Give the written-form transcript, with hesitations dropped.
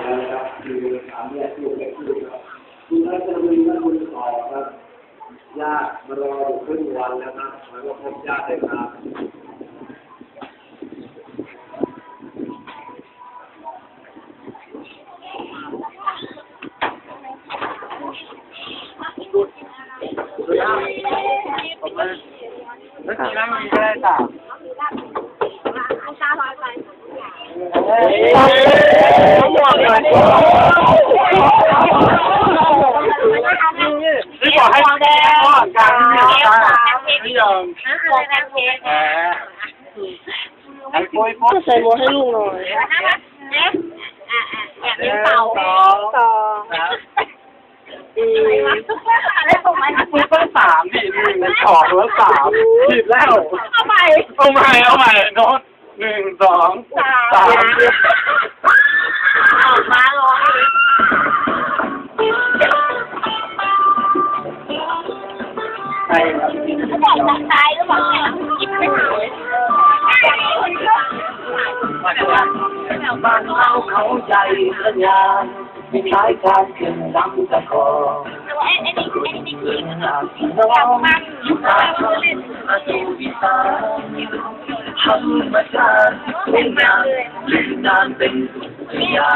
แล้วนะครับคือถามเนี่ยลูกเล็กลูกครับคุณนัทวีและคุณต่อครับญาติมารออยู่ครึ่งวันแล้วครับหมายว่าพบญาติได้ครับแล้วทีนั้นมันก็ได้ต่างนี่บอกให้พ่อการไม่ยอมไอ้ปุ้ยพ่อใส่หมวกให้ลูกหน่อยอยากเล่นเต่าต่ออะไรของมันปุ้ยต้องสามดิหนึ่งสองแล้วสามผิดแล้วเอาใหม่โน้ต1 2 3ออกมาร้องใช่ครับบอกทางซ้ายก็บอกแกหยิบไม่ถึงบ้านเราเขาใหญ่สัญญาณมีใช้การเกินดำตะคอไอ้นี่กินน้องอยู่ตาเขาอาชีพวิสาธรรมชาติเป็นงานเป็นงานเป็นสุขยา